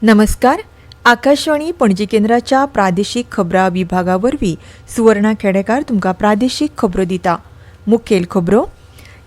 नमस्कार. आकाशवाणी पणजी केंद्राच्या प्रादेशीक खबरां विभागावरवीं सुवर्णा खेडेकार तुमकां प्रादेशीक खबरो दिता. मुखेल खबरो.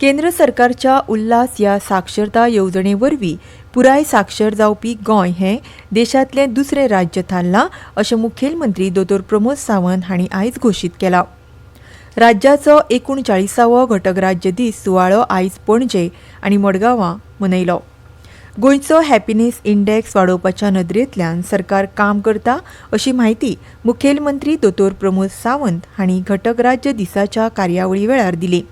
केंद्र सरकारच्या उल्हास ह्या साक्षरता येवजणे वरवीं पुराय साक्षर जावपी गोंय हें देशांतलें दुसरें राज्य थारलां अशें मुखेलमंत्री दोतोर प्रमोद सावंत हांणी आयज घोशीत केलां. राज्याचो 39वो घटक राज्य दीस सुवाळो आयज पणजे आनी मडगांवां मनयलो. गोंयचो हॅपिनेस इंडेक्स वाडोवपाच्या नदरेंतल्यान सरकार काम करता अशी माहिती मुखेलमंत्री दोतोर प्रमोद सावंत हांणी घटक राज्य दिसाच्या कार्यावळी वेळार दिली.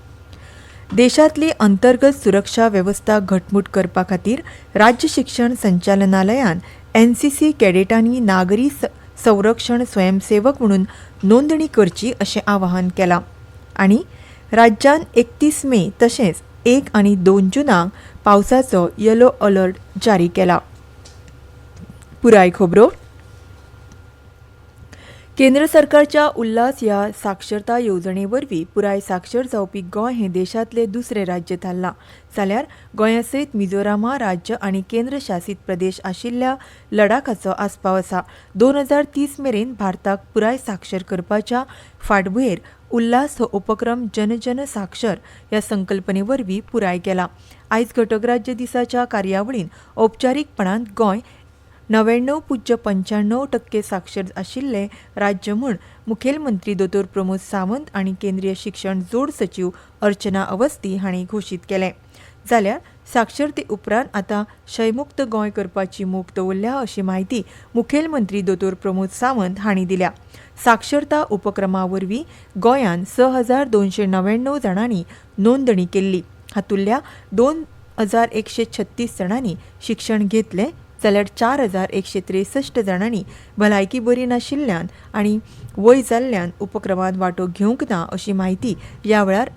देशांतली अंतर्गत सुरक्षा वेवस्था घटमूट करपा खातीर राज्य शिक्षण संचालनालयान एनसीसी कॅडेटांनी नागरी संरक्षण स्वयंसेवक म्हणून नोंदणी करची अशें आवाहन केलां आनी राज्यान 31 मे तशेंच 1 आनी 2 जुनाक पावसाचो येलो अलर्ट जारी केला. पुराय खबरो. केंद्र सरकारच्या उल्हास ह्या साक्षरता येवजणे वरवीं पुराय साक्षर जावपी गोंय हें देशांतलें दुसरें राज्य थारलां जाल्यार गोंया सयत मिझोरामा राज्य आनी केंद्र शासीत प्रदेश आशिल्ल्या लडाखाचो आस्पाव आसा. 2030 मेरेन भारताक पुराय साक्षर करपाच्या फाटभुंयेर उल्हास हो उपक्रम जन साक्षर ह्या संकल्पने वरवीं पुराय केला. आयज घटक राज्य दिसाच्या कार्यावळीन औपचारीकपणान गोंय 99.95% साक्षर आशिल्लें राज्य म्हूण मुखेलमंत्री दोतोर प्रमोद सावंत आनी केंद्रीय शिक्षण जोड सचीव अर्चना अवस्थी हांणी घोशीत केलें. जाल्यार साक्षरते उपरांत आतां क्षयमुक्त गोंय करपाची मोख दवरल्या अशी माहिती मुखेलमंत्री दोतोर प्रमोद सावंत हांणी दिल्या. साक्षरता उपक्रमा वरवीं गोंयान 6,299 जाणांनी नोंदणी केल्ली. हातूंतल्या 2,136 जाणांनी शिक्षण घेतलें जाल्यार 4,163 जाणांनी भलायकी बरी नाशिल्ल्यान आनी वय जाल्ल्यान उपक्रमांत वांटो घेवंक ना अशी माहिती ह्या वेळार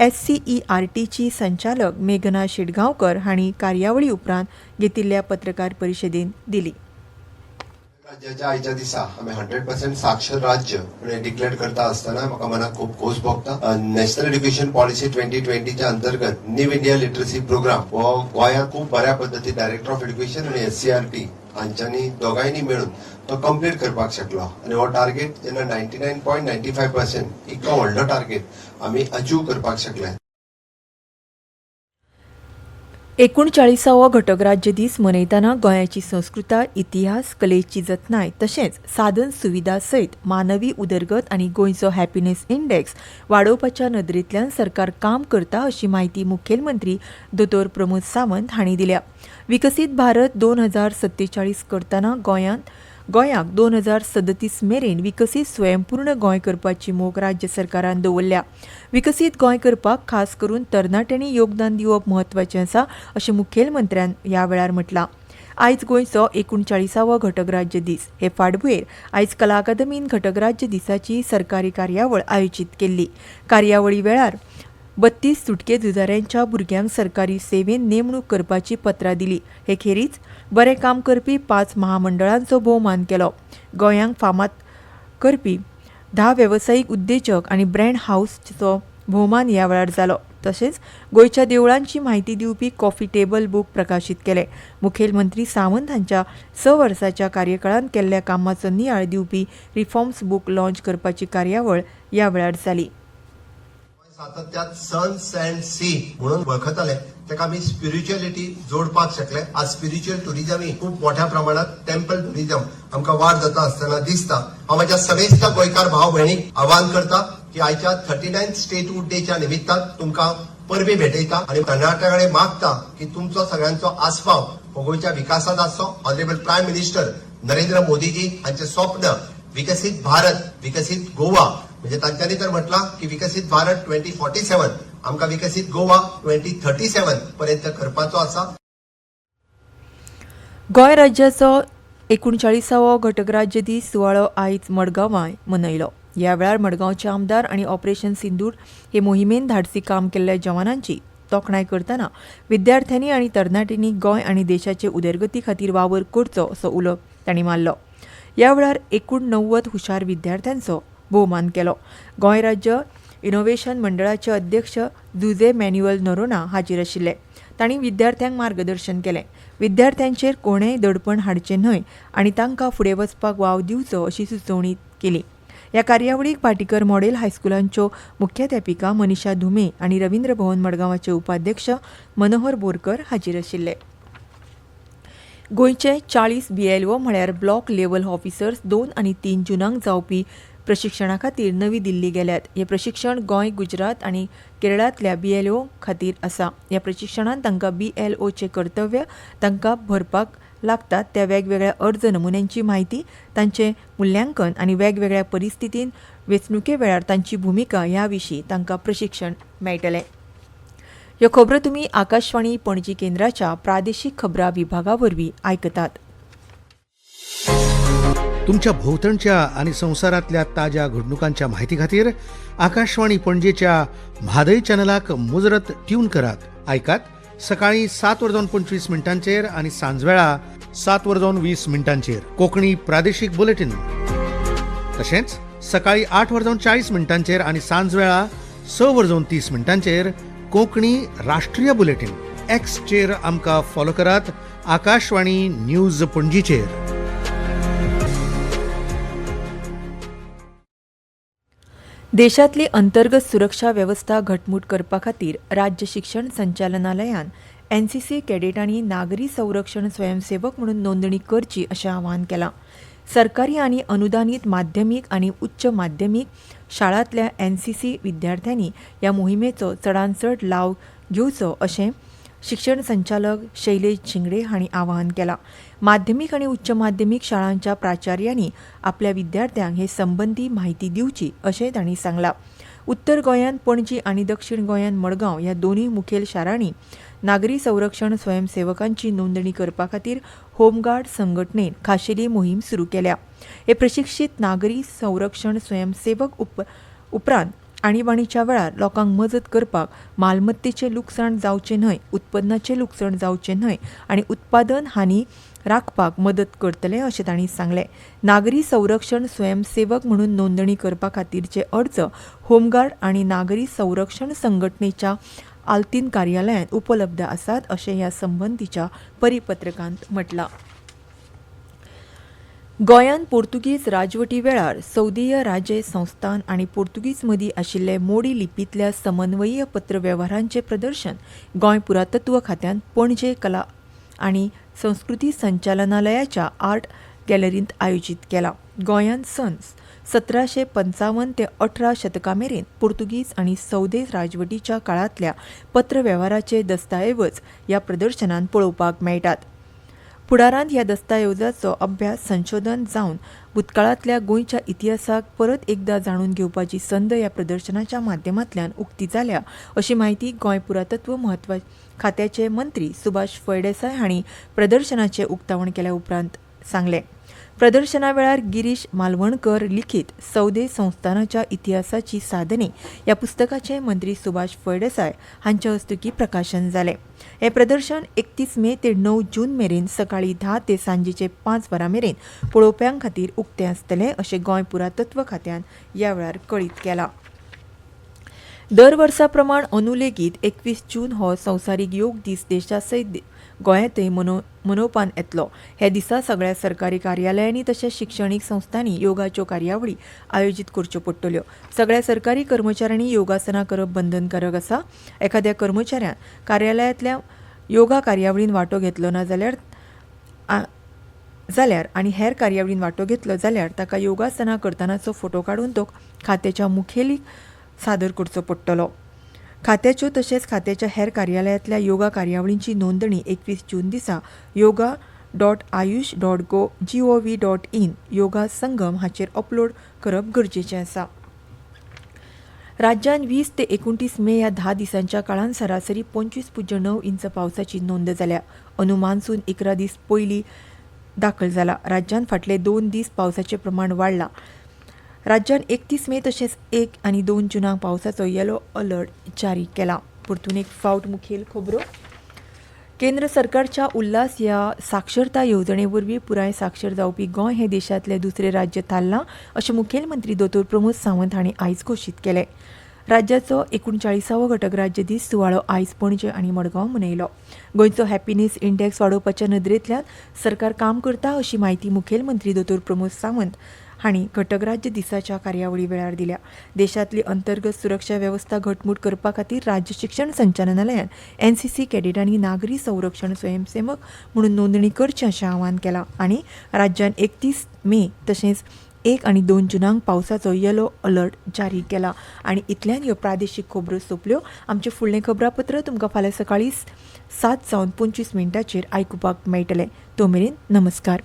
SCERTची संचालक मेघना शिडगांवकर हांणी कार्यावळी उपरांत घेतिल्ल्या पत्रकार परिशदेंत दिली. राज्याच्या आयच्या दिसा आम्ही 100% साक्षर राज्य म्हणून डिक्लेअर करता असताना म्हाका मनाक खूप खोस भोगता. नॅशनल एज्युकेशन पॉलिसी 2020च्या अंतर्गत न्यू इंडिया लिटरसी प्रोग्राम हो गोंयांत खूप बऱ्या पद्धती डायरेक्टर ऑफ एज्युकेशन आणि SCERT हांच्यांनी दोगांयनी मेळून तो कंप्लीट करपाक शकलो आनी हो टार्गेट जेन्ना 99.95% इतको व्हडलो टार्गेट आमी अचीव करपाक शकले. 39वो घटक राज्य दीस मनयतना गोंयाची संस्कृताय इतिहास कलेची जतनाय तशेंच साधन सुविधा सयत मानवी उदरगत आनी गोंयचो हॅपिनेस इंडेक्स वाडोवपाच्या नदरेंतल्यान सरकार काम करता अशी माहिती मुखेलमंत्री दोतोर प्रमोद सावंत हांणी दिल्या. विकसीत भारत 2047 करतना गोंयाक 2037 मेरेन विकसीत स्वयंपूर्ण गोंय करपाची मोख राज्य सरकारान दवरल्या. विकसीत गोंय करपाक खास करून तरणाट्यांनी योगदान दिवप म्हत्वाचें आसा अशें मुखेलमंत्र्यान ह्या वेळार म्हटलां. आयज गोंयचो 39वो घटक राज्य दीस. हे फाटभुंयेर आयज कला अकादमीन घटक राज्य दिसाची सरकारी कार्यावळ आयोजीत केल्ली. कार्यावळी वेळार 32 सुटके झुजाऱ्यांच्या भुरग्यांक सरकारी सेवेन नेमणूक करपाची पत्रां दिली. हे खेरीज बरें काम करपी 5 महामंडळांचो भोवमान केलो. गोंयांक फामाद करपी 10 वेवसायीक उद्देजक आनी ब्रँड हाऊसचो भोवमान ह्या वेळार जालो. तशेंच गोंयच्या देवळांची म्हायती दिवपी कॉफी टेबल बूक प्रकाशीत केले. मुखेलमंत्री सावंत हांच्या 6 वर्साच्या कार्यकाळांत केल्ल्या कामाचो नियाळ दिवपी रिफॉर्म्स बूक लॉन्च करपाची कार्यावळ ह्या वेळार जाली. सातत्यात सन सँड सी म्हणून वळखताले ताका आमी स्पिरिच्युअलिटी जोडपाक शकले. आज स्पिरिच्युअल टुरिझम ही खूप मोठ्या प्रमाणात टेम्पल टुरिझम आमकां वाड जाता आसतना दिसता. हांव म्हाज्या समेस्त गोंयकार भाव भयणीक आवाहन करता की आयच्या 39th स्टेटहूड डेच्या निमित्तान तुमकां परबी भेटयता आनी कर्नाटका कडेन मागता की तुमचो सगळ्यांचो आस्पाव हो गोंयच्या विकासात आसचो. Honourable prime minister Narendra Modiji हांचे स्वप्न विकसीत भारत विकसीत गोवा म्हणजे तांच्यांनी तर म्हटलां की विकसीत भारत 2047 आमकां विकसीत गोवा 2037 पर्यंत करपाचो आसा. गोंय राज्याचो 39वो घटक राज्य दीस सुवाळो आयज मडगांवां मनयलो. ह्या वेळार मडगांवचे आमदार आनी ऑपरेशन सिंदूर हे मोहिमेन धाडसी काम केल्ल्या जवानांची तोखणाय करतना विद्यार्थ्यांनी आनी तरणाट्यांनी गोंय आनी देशाचे उदरगती खातीर वावर करचो असो उलो तांणी मारलो. ह्या वेळार 90 हुशार विद्यार्थ्यांचो भोवमान केलो. गोंय राज्य इनोव्हेशन मंडळाचे अध्यक्ष जुझे मॅन्युएल नोरोना हाजीर आशिल्ले. तांणी विद्यार्थ्यांक मार्गदर्शन केलें. विद्यार्थ्यांचेर कोणेय दडपण हाडचें न्हय आनी तांकां फुडें वचपाक वाव दिवचो अशी सुचोवणी केली. ह्या कार्यावळीक भाटीकर मॉडेल हायस्कुलांच्यो मुख्याध्यापिका मनीषा धुमे आनी रवींद्र भवन मडगांवाचे उपाध्यक्ष मनोहर बोरकर हाजीर आशिल्ले. गोंयचे 40 BLO म्हळ्यार ब्लॉक लेव्हल ऑफिसर्स 2 आनी 3 जूनाक जावपी प्रशिक्षणा खातीर नवी दिल्ली गेल्यात. हे प्रशिक्षण गोंय, गुजरात आनी केरळांतल्या BLO खातीर आसा. ह्या प्रशिक्षणांत तांकां BLOचे कर्तव्य तांकां भरपाक लागतात त्या वेगवेगळ्या अर्ज नमुन्यांची म्हायती, तांचें मुल्यांकन आनी वेगवेगळ्या परिस्थितींत वेंचणुके वेळार तांची भुमिका ह्या विशीं तांकां प्रशिक्षण मेळटलें. ह्यो खबरो तुमी आकाशवाणी पणजी केंद्राच्या प्रादेशीक खबरां विभागा वरवीं आयकतात. तुमच्या भोवतणच्या आणि संवसारांतल्या ताज्या घडणुकांच्या म्हायती खातीर आकाशवाणी पणजेच्या म्हादय चॅनलाक मुजरत ट्यून करात. आयकात सकाळी 7:25 आनी सांजवेळा 7:20 कोंकणी प्रादेशीक बुलेटिन. तशेंच सकाळी 8:40 आनी सांजवेळा 6:30 कोंकणी राष्ट्रीय बुलेटिन. एक्सचेर आमकां फॉलो करात. आकाशवाणी न्यूज पणजीचेर. देशांतली अंतर्गत सुरक्षा वेवस्था घटमूट करपा खातीर राज्य शिक्षण संचालनालयान NCC कॅडेटांनी नागरी संरक्षण स्वयंसेवक म्हणून नोंदणी करची अशें आवाहन केलां. सरकारी आनी अनुदानीत माध्यमीक आनी उच्च माध्यमीक शाळांतल्या NCC विद्यार्थ्यांनी ह्या मोहिमेचो चडांत चड लाव घेवचो अशें शिक्षण संचालक शैलेश झिंगडे हांणी आवाहन केलां. माध्यमीक आनी उच्च माध्यमीक शाळांच्या प्राचार्यांनी आपल्या विद्यार्थ्यांक हे संबंदी म्हायती दिवची अशें तांणी सांगलां. उत्तर गोंयांत पणजी आनी दक्षिण गोंयांत मडगांव ह्या दोनूय मुखेल शारांनी नागरी संरक्षण स्वयंसेवकांची नोंदणी करपा खातीर होमगार्ड संघटनेन खाशेली मोहीम सुरू केल्या. हे प्रशिक्षीत नागरी संरक्षण स्वयंसेवक उपरांत आणीबाणीच्या वेळार लोकांक मजत करपाक मालमत्तेचें लुकसाण जावचें न्हय, उत्पन्नाचें लुकसाण जावचें न्हय आनी उत्पादन हानी राखपाक मदत करतले अशें तांणी सांगलें. नागरी संरक्षण स्वयंसेवक म्हणून नोंदणी करपा खातीरचे अर्ज होमगार्ड आनी नागरी संरक्षण संघटनेच्या आल्तीन कार्यालयांत उपलब्ध आसात अशें ह्या संबंदीच्या परिपत्रकांत म्हटलां. गोंयांत पोर्तुगीज राजवटी वेळार सौदीय राजे संस्थान आनी पोर्तुगीज मदीं आशिल्ले मोडी लिपींतल्या समन्वयीय पत्रवेव्हारांचें प्रदर्शन गोंय पुरातत्व खात्यान पणजे कला आनी संस्कृती संचालनालयाच्या आर्ट गॅलरींत आयोजीत केलां. गोंयांत सन 1755 ते 18 शतकां मेरेन पोर्तुगीज आनी सौदी राजवटीच्या काळांतल्या पत्रवेव्हाराचे दस्तावेज ह्या प्रदर्शनांत पळोवपाक मेळटात. फुडारांत ह्या दस्तावेजाचो अभ्यास संशोधन जावन भूतकाळांतल्या गोंयच्या इतिहासाक परत एकदां जाणून घेवपाची संद ह्या प्रदर्शनाच्या माध्यमांतल्यान उक्ती जाल्या अशी माहिती गोंय पुरातत्व महत्व खात्याचे मंत्री सुभाष फळदेसाय हांणी प्रदर्शनाचें उक्तावण केल्या उपरांत सांगलें. प्रदर्शना वेळार गिरीश मालवणकर लिखीत सौदे संस्थानाच्या इतिहासाची साधने ह्या पुस्तकाचें मंत्री सुभाष फळदेसाय हांच्या हस्तुकीं प्रकाशन जालें. हे प्रदर्शन 31 मे ते 9 जून मेरेन सकाळीं 10 ते सांजेचे 5 वरां मेरेन पळोवप्यां खातीर उक्तें आसतलें अशें गोंय पुरातत्व खात्यान ह्या वेळार कळीत केलां. दर वर्सा प्रमाण अंदू लेगीत 21 जून हो संवसारीक योग दीस देशा सयत गोंयांतय मनोवपान येतलो. ह्या दिसा सगळ्या सरकारी कार्यालयांनी तशेंच शिक्षणीक संस्थांनी योगाच्यो कार्यावळी आयोजीत करच्यो पडटल्यो. सगळ्या सरकारी कर्मचाऱ्यांनी योगासनां करप बंधनकारक आसा. एखाद्या कर्मचाऱ्यान कार्यालयांतल्या योगा कार्यावळींत वांटो घेतलो ना जाल्यार आनी हेर कार्यावळींत वांटो घेतलो जाल्यार ताका योगासनां करतनाचो फोटो काडून तो खात्याच्या मुखेलीक सादर करचो पडटलो. खात्याच्यो तशेंच खात्याच्या हेर कार्यालयांतल्या योगा कार्यावळींची नोंदणी 21 जून दिसा yoga.ayush.gov.in योगा संगम हाचेर अपलोड करप गरजेचें आसा. राज्यांत 20 ते 29 मे ह्या 10 दिसांच्या काळांत सरासरी 25.9 इंच पावसाची नोंद जाल्या. अंदू मान्सून 11 दीस पयलीं दाखल जाला. राज्यांत फाटले 2 दीस पावसाचें प्रमाण वाडलां. राज्यांत 31 मे तशेंच 1 आनी 2 जूनाक पावसाचो येलो अलर्ट जारी केला. परतून एक फावट मुखेल खबरो. केंद्र सरकारच्या उल्हास ह्या साक्षरता येवजणे वरवीं पुराय साक्षर जावपी गोंय हे देशांतले दुसरे राज्य थारलां अशें मुखेलमंत्री दोतोर प्रमोद सावंत हांणी आयज घोशीत केलें. राज्याचो 39वो घटक राज्य दीस सुवाळो आयज पणजे आनी मडगांव मनयलो. गोंयचो हॅपीनेस इंडेक्स वाडोवपाच्या नदरेंतल्यान सरकार काम करता अशी माहिती मुखेलमंत्री दोतोर प्रमोद सावंत हांणी घटक राज्य दिसाच्या कार्यावळी वेळार दिल्या. देशांतली अंतर्गत सुरक्षा वेवस्था घटमूट करपा खातीर राज्य शिक्षण संचालनालयान एनसीसी कॅडेटांनी नागरी संरक्षण स्वयंसेवक म्हणून नोंदणी करची अशें आवाहन केलां आनी राज्यान 31 मे तशेंच 1 आनी 2 जुनाक पावसाचो येलो अलर्ट जारी केला. आनी इतल्यान ह्यो प्रादेशीक खबरो सोंपल्यो. आमचें फुडलें खबरापत्र तुमकां फाल्यां सकाळीं 7 जावन 25 मिनटांचेर आयकुपाक मेळटलें. तो मेरेन नमस्कार.